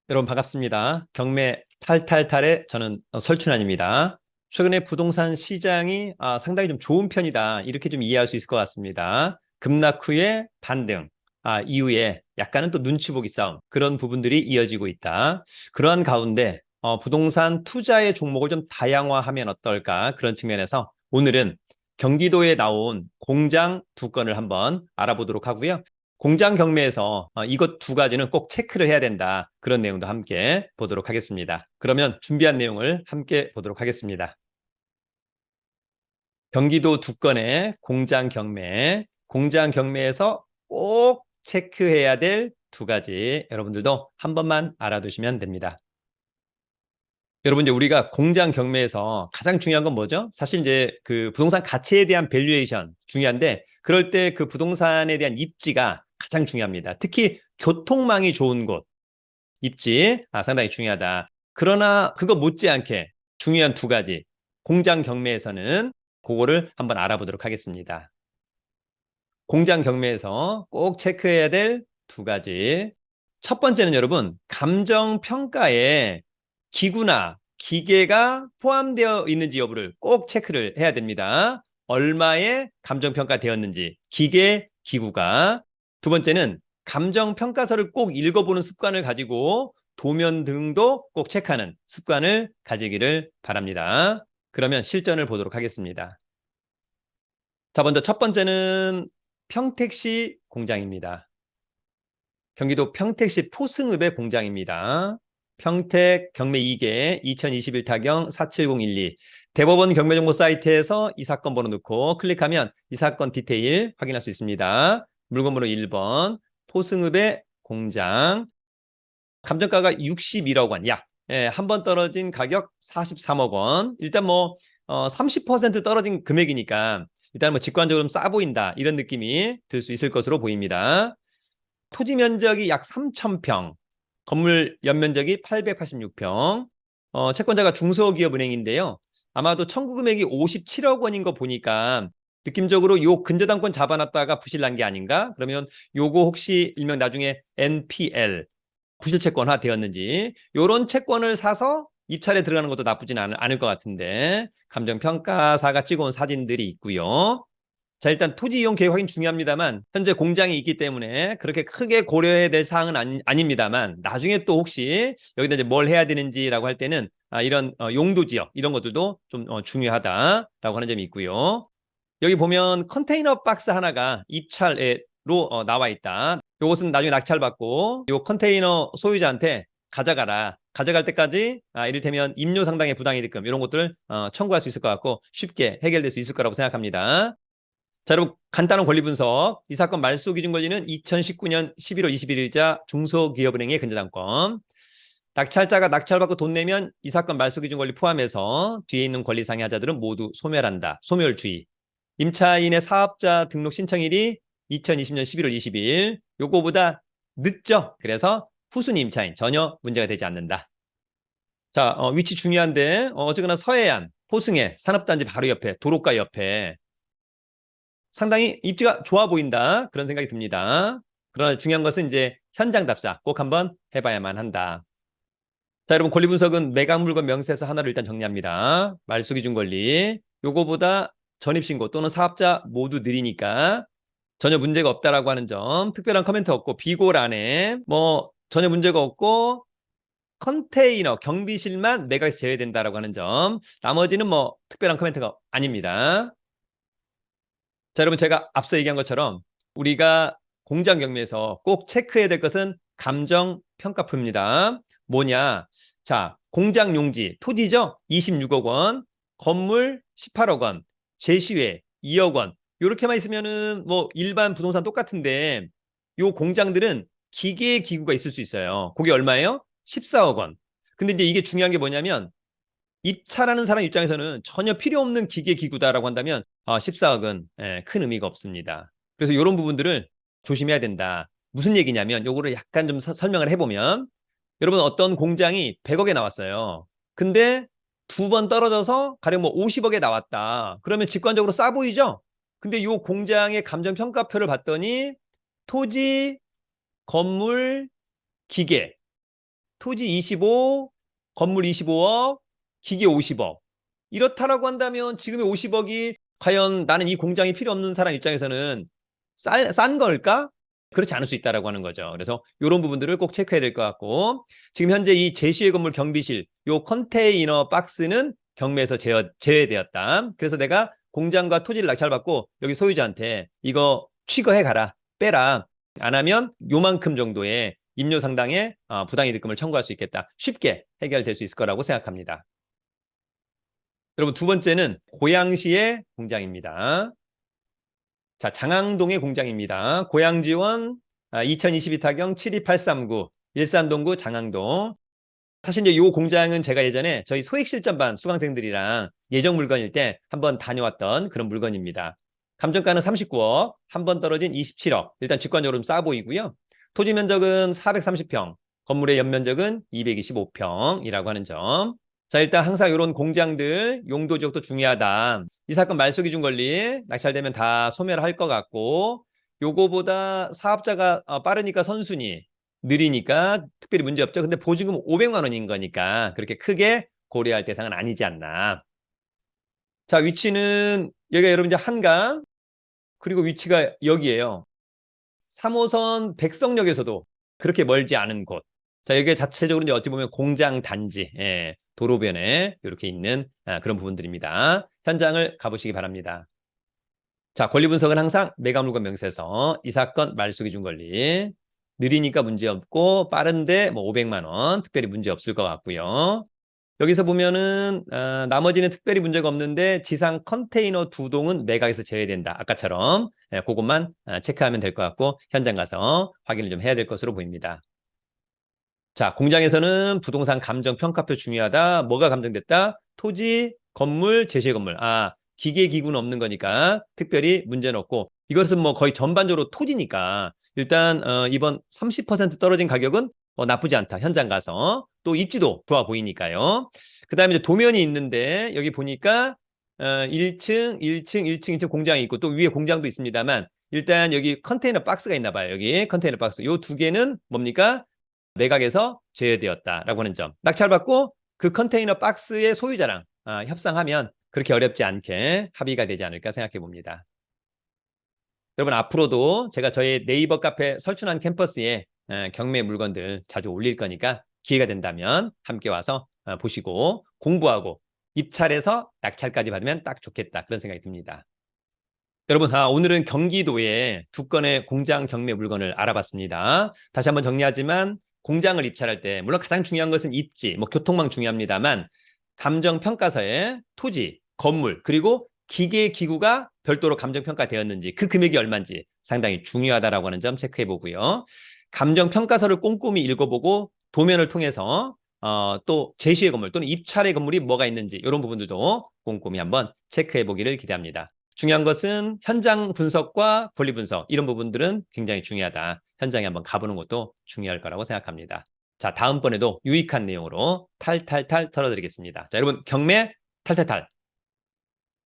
여러분 반갑습니다. 경매 탈탈탈의 저는 설춘환입니다. 최근에 부동산 시장이 상당히 좀 좋은 편이다. 이렇게 좀 이해할 수 있을 것 같습니다. 급락 후에 반등, 이후에 약간은 또 눈치 보기 싸움, 그런 부분들이 이어지고 있다. 그러한 가운데 부동산 투자의 종목을 좀 다양화하면 어떨까? 그런 측면에서 오늘은 경기도에 나온 공장 두 건을 한번 알아보도록 하고요. 공장 경매에서 이것 두 가지는 꼭 체크를 해야 된다. 그런 내용도 함께 보도록 하겠습니다. 그러면 준비한 내용을 함께 보도록 하겠습니다. 경기도 두 건의 공장 경매에서 꼭 체크해야 될 두 가지 여러분들도 한 번만 알아두시면 됩니다. 여러분, 이제 우리가 공장 경매에서 가장 중요한 건 뭐죠? 사실 이제 그 부동산 가치에 대한 밸류에이션 중요한데, 그럴 때 그 부동산에 대한 입지가 가장 중요합니다. 특히 교통망이 좋은 곳, 입지 상당히 중요하다. 그러나 그거 못지않게 중요한 두 가지, 공장 경매에서는 그거를 한번 알아보도록 하겠습니다. 공장 경매에서 꼭 체크해야 될 두 가지. 첫 번째는 여러분, 감정평가에 기구나 기계가 포함되어 있는지 여부를 꼭 체크를 해야 됩니다. 얼마에 감정평가 되었는지, 기계, 기구가. 두 번째는 감정평가서를 꼭 읽어보는 습관을 가지고 도면 등도 꼭 체크하는 습관을 가지기를 바랍니다. 그러면 실전을 보도록 하겠습니다. 자, 먼저 첫 번째는 평택시 공장입니다. 경기도 평택시 포승읍의 공장입니다. 평택 경매 2개 2021 타경 47012 대법원 경매정보 사이트에서 이 사건 번호 넣고 클릭하면 이 사건 디테일 확인할 수 있습니다. 물건 번호 1번 포승읍의 공장, 감정가가 61억 원, 약 한 번 떨어진 가격 43억 원. 일단 뭐 30% 떨어진 금액이니까 일단 뭐 직관적으로 좀 싸 보인다, 이런 느낌이 들 수 있을 것으로 보입니다. 토지 면적이 약 3,000평, 건물 연면적이 886평, 채권자가 중소기업은행인데요. 아마도 청구 금액이 57억 원인 거 보니까 느낌적으로 요 근저당권 잡아놨다가 부실난 게 아닌가? 그러면 요거 혹시 일명 나중에 NPL, 부실채권화 되었는지, 요런 채권을 사서 입찰에 들어가는 것도 나쁘진 않을 것 같은데, 감정평가사가 찍어온 사진들이 있고요. 자, 일단 토지 이용 계획 확인 중요합니다만 현재 공장이 있기 때문에 그렇게 크게 고려해야 될 사항은 아닙니다만, 나중에 또 혹시 여기다 이제 뭘 해야 되는지라고 할 때는 이런 용도 지역 이런 것들도 좀 중요하다라고 하는 점이 있고요. 여기 보면 컨테이너 박스 하나가 입찰로 나와 있다. 이것은 나중에 낙찰받고 이 컨테이너 소유자한테 가져가라. 가져갈 때까지 이를테면 임료 상당의 부당이득금 이런 것들을 청구할 수 있을 것 같고 쉽게 해결될 수 있을 거라고 생각합니다. 자, 여러분, 간단한 권리 분석. 이 사건 말소 기준 권리는 2019년 11월 21일자 중소기업은행의 근저당권. 낙찰자가 낙찰받고 돈 내면 이 사건 말소 기준 권리 포함해서 뒤에 있는 권리 상해자들은 모두 소멸한다. 소멸주의. 임차인의 사업자 등록 신청일이 2020년 11월 20일. 요거보다 늦죠. 그래서 후순위 임차인 전혀 문제가 되지 않는다. 자, 위치 중요한데 어쨌거나 서해안, 포승해, 산업단지 바로 옆에, 도로가 옆에 상당히 입지가 좋아 보인다, 그런 생각이 듭니다. 그러나 중요한 것은 이제 현장 답사 꼭 한번 해봐야만 한다. 자, 여러분, 권리 분석은 매각 물건 명세서 하나로 일단 정리합니다. 말소 기준 권리, 요거보다 전입신고 또는 사업자 모두 느리니까 전혀 문제가 없다라고 하는 점, 특별한 코멘트 없고 비고란에 뭐 전혀 문제가 없고 컨테이너 경비실만 매각에서 제외된다라고 하는 점, 나머지는 뭐 특별한 코멘트가 아닙니다. 자, 여러분, 제가 앞서 얘기한 것처럼 우리가 공장 경매에서 꼭 체크해야 될 것은 감정 평가표입니다. 뭐냐? 자, 공장 용지, 토지죠? 26억 원, 건물 18억 원, 제시외 2억 원. 요렇게만 있으면은 뭐 일반 부동산 똑같은데, 요 공장들은 기계 기구가 있을 수 있어요. 그게 얼마예요? 14억 원. 근데 이제 이게 중요한 게 뭐냐면, 입찰하는 사람 입장에서는 전혀 필요 없는 기계 기구다라고 한다면 14억은 큰 의미가 없습니다. 그래서 이런 부분들을 조심해야 된다. 무슨 얘기냐면 요거를 약간 좀 설명을 해보면, 여러분, 어떤 공장이 100억에 나왔어요. 근데 두 번 떨어져서 가령 뭐 50억에 나왔다. 그러면 직관적으로 싸 보이죠? 근데 이 공장의 감정평가표를 봤더니 토지, 건물, 기계, 토지 25, 건물 25억, 기계 50억. 이렇다라고 한다면 지금의 50억이 과연 나는 이 공장이 필요 없는 사람 입장에서는 싼 걸까? 그렇지 않을 수 있다라고 하는 거죠. 그래서 이런 부분들을 꼭 체크해야 될 것 같고, 지금 현재 이 제시의 건물 경비실 요 컨테이너 박스는 경매에서 제외되었다. 그래서 내가 공장과 토지를 낙찰받고 여기 소유자한테 이거 취거해 가라, 빼라. 안 하면 요만큼 정도의 임료 상당의 부당이득금을 청구할 수 있겠다. 쉽게 해결될 수 있을 거라고 생각합니다. 여러분, 두 번째는 고양시의 공장입니다. 자, 장항동의 공장입니다. 고양지원 2022 타경 72839 일산동구 장항동. 사실 이제 이 공장은 제가 예전에 저희 소액실전반 수강생들이랑 예정 물건일 때 한번 다녀왔던 그런 물건입니다. 감정가는 39억, 한 번 떨어진 27억. 일단 직관적으로 좀 싸 보이고요. 토지 면적은 430평, 건물의 연면적은 225평이라고 하는 점. 자, 일단 항상 이런 공장들 용도 지역도 중요하다. 이 사건 말소 기준 권리 낙찰되면 다 소멸할 것 같고, 요거보다 사업자가 빠르니까 선순위, 느리니까 특별히 문제 없죠. 근데 보증금 500만 원인 거니까 그렇게 크게 고려할 대상은 아니지 않나. 자, 위치는 여기가 여러분 이제 한강, 그리고 위치가 여기에요. 3호선 백석역에서도 그렇게 멀지 않은 곳. 자, 여기 자체적으로 이제 어찌 보면 공장 단지, 도로변에 이렇게 있는 그런 부분들입니다. 현장을 가보시기 바랍니다. 자, 권리 분석은 항상 매각물건 명세서, 이 사건 말소 기준 권리. 느리니까 문제 없고 빠른데 뭐 500만 원 특별히 문제 없을 것 같고요. 여기서 보면은 나머지는 특별히 문제가 없는데 지상 컨테이너 2동은 매각에서 제외된다. 아까처럼 그것만 체크하면 될 것 같고 현장 가서 확인을 좀 해야 될 것으로 보입니다. 자, 공장에서는 부동산 감정 평가표 중요하다. 뭐가 감정됐다? 토지, 건물, 제시의 건물. 기계 기구는 없는 거니까 특별히 문제는 없고, 이것은 뭐 거의 전반적으로 토지니까 일단 이번 30% 떨어진 가격은 나쁘지 않다. 현장 가서 또 입지도 좋아 보이니까요. 그 다음에 이제 도면이 있는데 여기 보니까 1층, 1층, 1층, 2층 공장이 있고 또 위에 공장도 있습니다만 일단 여기 컨테이너 박스가 있나 봐요. 여기 컨테이너 박스. 요 두 개는 뭡니까? 매각에서 제외되었다라고 하는 점. 낙찰받고 그 컨테이너 박스의 소유자랑 협상하면 그렇게 어렵지 않게 합의가 되지 않을까 생각해 봅니다. 여러분, 앞으로도 제가 저희 네이버 카페 설춘환 캠퍼스에 경매 물건들 자주 올릴 거니까 기회가 된다면 함께 와서 보시고 공부하고 입찰해서 낙찰까지 받으면 딱 좋겠다, 그런 생각이 듭니다. 여러분, 오늘은 경기도에 두 건의 공장 경매 물건을 알아봤습니다. 다시 한번 정리하지만 공장을 입찰할 때 물론 가장 중요한 것은 입지, 뭐 교통망 중요합니다만 감정평가서에 토지, 건물, 그리고 기계, 기구가 별도로 감정평가되었는지 그 금액이 얼마인지 상당히 중요하다라고 하는 점 체크해 보고요. 감정평가서를 꼼꼼히 읽어보고 도면을 통해서 또 제시의 건물 또는 입찰의 건물이 뭐가 있는지 이런 부분들도 꼼꼼히 한번 체크해 보기를 기대합니다. 중요한 것은 현장 분석과 권리 분석, 이런 부분들은 굉장히 중요하다. 현장에 한번 가보는 것도 중요할 거라고 생각합니다. 자, 다음번에도 유익한 내용으로 탈탈탈 털어드리겠습니다. 자, 여러분, 경매 탈탈탈